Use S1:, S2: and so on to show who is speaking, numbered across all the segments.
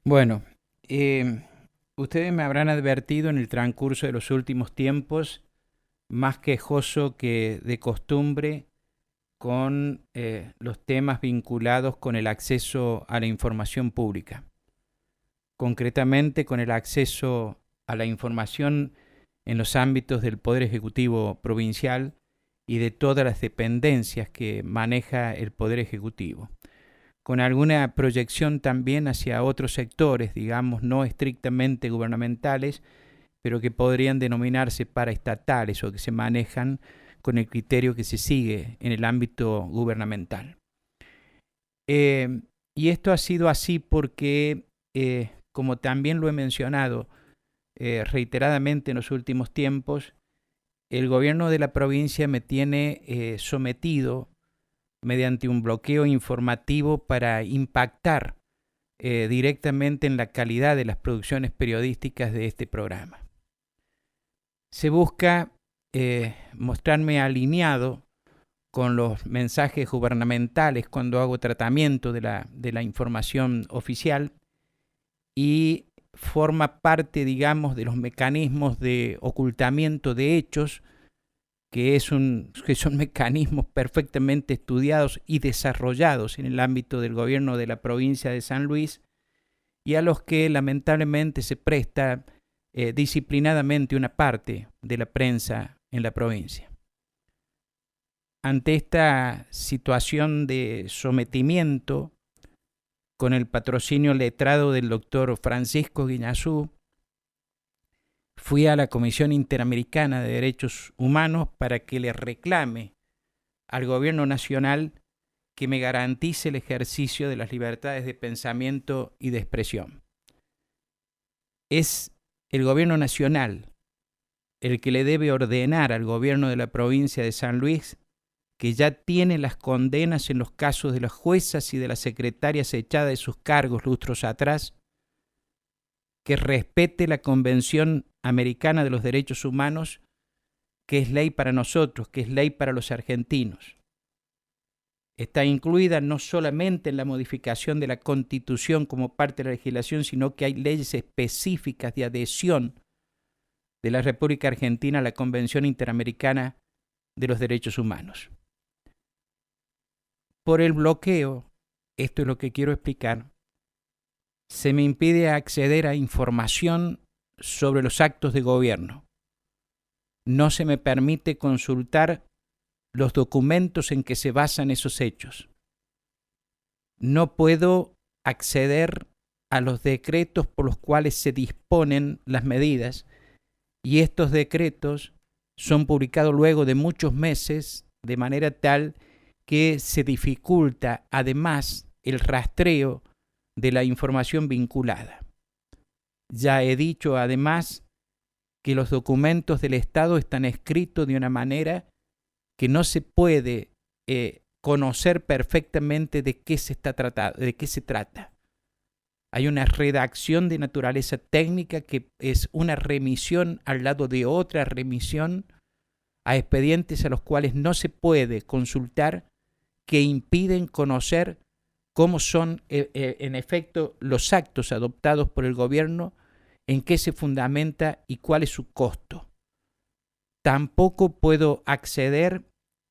S1: Bueno, eh, ustedes me habrán advertido en el transcurso de los últimos tiempos, más quejoso que de costumbre, con los temas vinculados con el acceso a la información pública, concretamente con el acceso a la información en los ámbitos del Poder Ejecutivo provincial y de todas las dependencias que maneja el Poder Ejecutivo, con alguna proyección también hacia otros sectores, digamos, no estrictamente gubernamentales, pero que podrían denominarse paraestatales o que se manejan con el criterio que se sigue en el ámbito gubernamental. Y esto ha sido así porque, como también lo he mencionado reiteradamente en los últimos tiempos, el gobierno de la provincia me tiene sometido mediante un bloqueo informativo para impactar directamente en la calidad de las producciones periodísticas de este programa. Se busca mostrarme alineado con los mensajes gubernamentales cuando hago tratamiento de la información oficial y forma parte, digamos, de los mecanismos de ocultamiento de hechos que son mecanismos perfectamente estudiados y desarrollados en el ámbito del gobierno de la provincia de San Luis y a los que lamentablemente se presta disciplinadamente una parte de la prensa en la provincia. Ante esta situación de sometimiento, con el patrocinio letrado del doctor Francisco Guiñazú, fui a la Comisión Interamericana de Derechos Humanos para que le reclame al gobierno nacional que me garantice el ejercicio de las libertades de pensamiento y de expresión. Es el gobierno nacional el que le debe ordenar al gobierno de la provincia de San Luis, que ya tiene las condenas en los casos de las juezas y de las secretarias echadas de sus cargos lustros atrás, que respete la Convención Americana de los Derechos Humanos, que es ley para nosotros, que es ley para los argentinos. Está incluida no solamente en la modificación de la Constitución como parte de la legislación, sino que hay leyes específicas de adhesión de la República Argentina a la Convención Interamericana de los Derechos Humanos. Por el bloqueo, esto es lo que quiero explicar, se me impide acceder a información sobre los actos de gobierno. No se me permite consultar los documentos en que se basan esos hechos. No puedo acceder a los decretos por los cuales se disponen las medidas y estos decretos son publicados luego de muchos meses de manera tal que se dificulta además el rastreo de la información vinculada. Ya he dicho además que los documentos del Estado están escritos de una manera que no se puede conocer perfectamente de qué se trata. Hay una redacción de naturaleza técnica que es una remisión al lado de otra remisión a expedientes a los cuales no se puede consultar, que impiden conocer cómo son en efecto los actos adoptados por el gobierno, en qué se fundamenta y cuál es su costo. Tampoco puedo acceder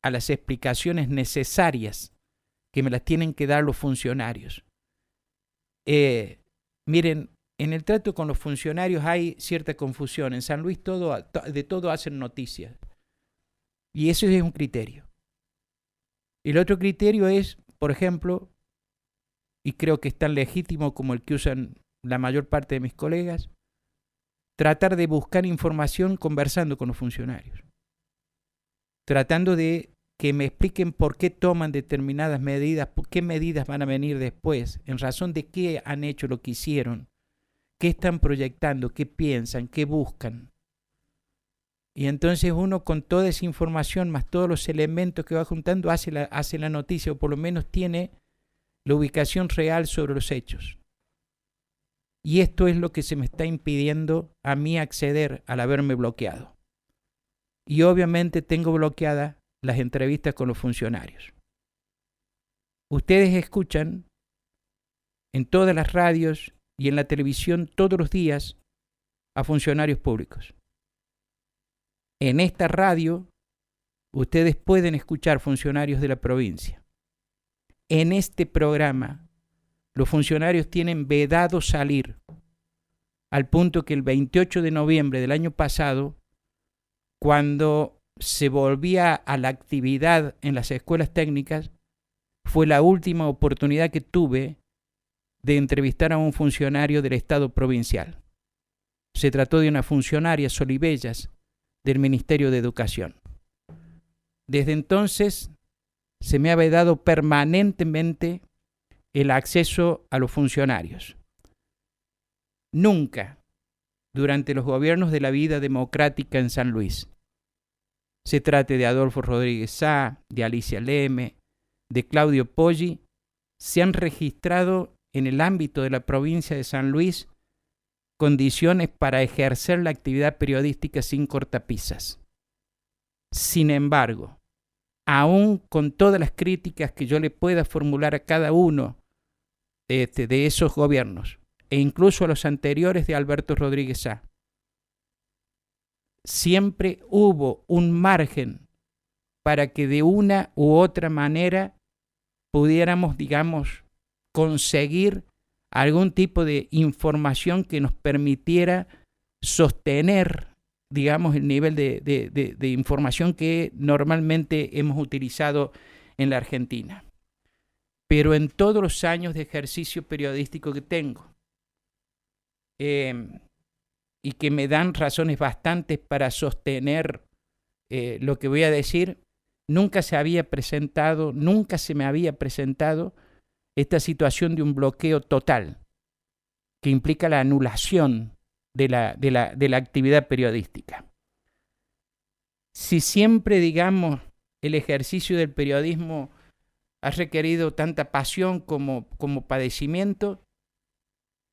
S1: a las explicaciones necesarias que me las tienen que dar los funcionarios. Miren, en el trato con los funcionarios hay cierta confusión. En San Luis de todo hacen noticias. Y eso es un criterio. Y el otro criterio es, por ejemplo, y creo que es tan legítimo como el que usan la mayor parte de mis colegas, tratar de buscar información conversando con los funcionarios, tratando de que me expliquen por qué toman determinadas medidas, por qué medidas van a venir después, en razón de qué han hecho lo que hicieron, qué están proyectando, qué piensan, qué buscan. Y entonces uno con toda esa información, más todos los elementos que va juntando, hace la noticia, o por lo menos tiene la ubicación real sobre los hechos. Y esto es lo que se me está impidiendo a mí acceder al haberme bloqueado. Y obviamente tengo bloqueadas las entrevistas con los funcionarios. Ustedes escuchan en todas las radios y en la televisión todos los días a funcionarios públicos. En esta radio ustedes pueden escuchar funcionarios de la provincia. En este programa los funcionarios tienen vedado salir, al punto que el 28 de noviembre del año pasado, cuando se volvía a la actividad en las escuelas técnicas, fue la última oportunidad que tuve de entrevistar a un funcionario del Estado provincial. Se trató de una funcionaria, Solibellas, del Ministerio de Educación. Desde entonces se me ha vedado permanentemente el acceso a los funcionarios. Nunca, durante los gobiernos de la vida democrática en San Luis, se trate de Adolfo Rodríguez Sá, de Alicia Leme, de Claudio Poggi, se han registrado en el ámbito de la provincia de San Luis condiciones para ejercer la actividad periodística sin cortapisas. Sin embargo, aún con todas las críticas que yo le pueda formular a cada uno de esos gobiernos, e incluso a los anteriores de Alberto Rodríguez Sá, siempre hubo un margen para que de una u otra manera pudiéramos, digamos, conseguir algún tipo de información que nos permitiera sostener, digamos, el nivel de información que normalmente hemos utilizado en la Argentina. Pero en todos los años de ejercicio periodístico que tengo, y que me dan razones bastantes para sostener lo que voy a decir, nunca se me había presentado esta situación de un bloqueo total que implica la anulación de la actividad periodística. Si siempre, digamos, el ejercicio del periodismo ha requerido tanta pasión como padecimiento,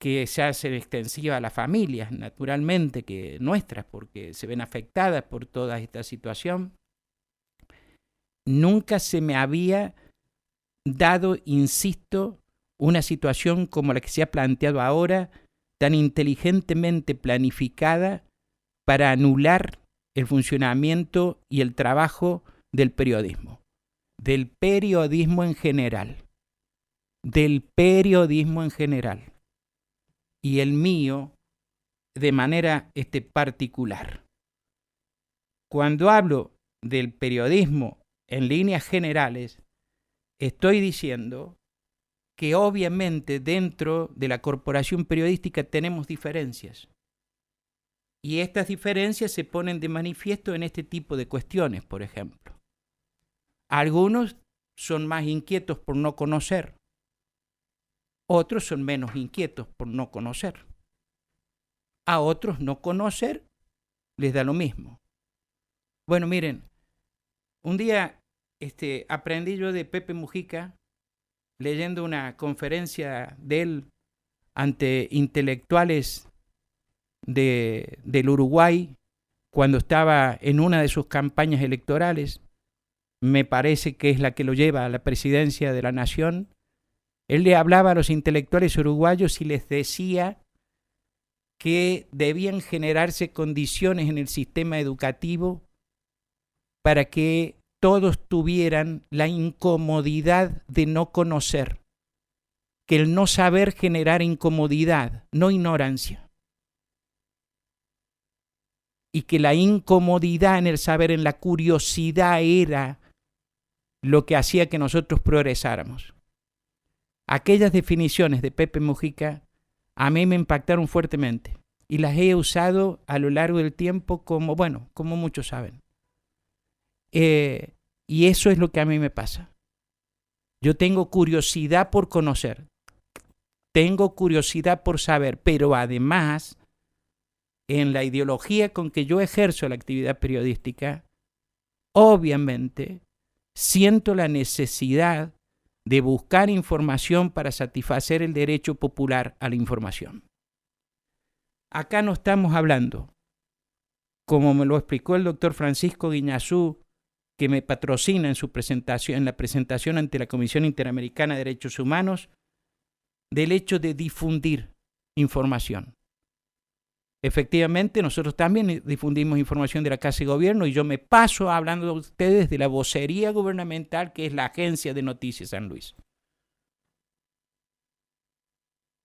S1: que se hace extensiva a las familias, naturalmente, que nuestras, porque se ven afectadas por toda esta situación, nunca se me había dado, insisto, una situación como la que se ha planteado ahora, tan inteligentemente planificada para anular el funcionamiento y el trabajo del periodismo en general, y el mío de manera particular. Cuando hablo del periodismo en líneas generales, estoy diciendo que obviamente dentro de la corporación periodística tenemos diferencias. Y estas diferencias se ponen de manifiesto en este tipo de cuestiones, por ejemplo. Algunos son más inquietos por no conocer. Otros son menos inquietos por no conocer. A otros no conocer les da lo mismo. Bueno, miren, un día aprendí yo de Pepe Mujica, leyendo una conferencia de él ante intelectuales del Uruguay, cuando estaba en una de sus campañas electorales, me parece que es la que lo lleva a la presidencia de la Nación. Él le hablaba a los intelectuales uruguayos y les decía que debían generarse condiciones en el sistema educativo para que todos tuvieran la incomodidad de no conocer, que el no saber generara incomodidad, no ignorancia, y que la incomodidad en el saber, en la curiosidad, era lo que hacía que nosotros progresáramos. Aquellas definiciones de Pepe Mujica a mí me impactaron fuertemente y las he usado a lo largo del tiempo como muchos saben. Y eso es lo que a mí me pasa. Yo tengo curiosidad por conocer, tengo curiosidad por saber, pero además, en la ideología con que yo ejerzo la actividad periodística, obviamente siento la necesidad de buscar información para satisfacer el derecho popular a la información. Acá no estamos hablando, como me lo explicó el doctor Francisco Guiñazú, que me patrocina en la presentación ante la Comisión Interamericana de Derechos Humanos, del hecho de difundir información. Efectivamente, nosotros también difundimos información de la Casa de Gobierno y yo me paso hablando a ustedes de la vocería gubernamental, que es la Agencia de Noticias San Luis.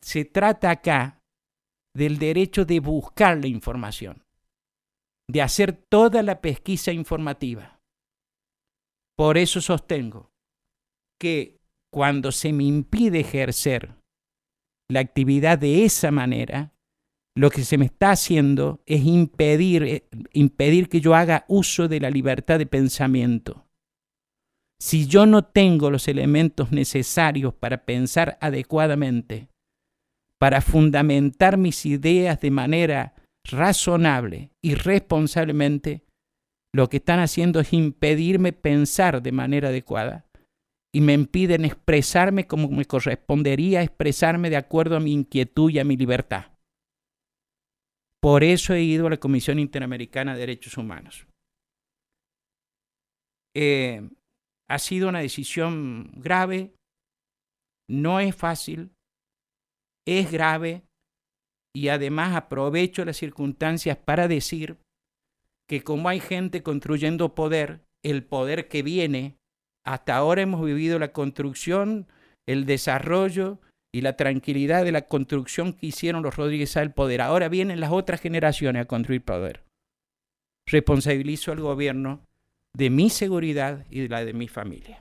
S1: Se trata acá del derecho de buscar la información, de hacer toda la pesquisa informativa. Por eso sostengo que cuando se me impide ejercer la actividad de esa manera, lo que se me está haciendo es impedir que yo haga uso de la libertad de pensamiento. Si yo no tengo los elementos necesarios para pensar adecuadamente, para fundamentar mis ideas de manera razonable y responsablemente, lo que están haciendo es impedirme pensar de manera adecuada y me impiden expresarme como me correspondería expresarme de acuerdo a mi inquietud y a mi libertad. Por eso he ido a la Comisión Interamericana de Derechos Humanos. Ha sido una decisión grave, no es fácil, es grave y además aprovecho las circunstancias para decir que como hay gente construyendo poder, el poder que viene, hasta ahora hemos vivido la construcción, el desarrollo y la tranquilidad de la construcción que hicieron los Rodríguez al poder. Ahora vienen las otras generaciones a construir poder. Responsabilizo al gobierno de mi seguridad y de la de mi familia.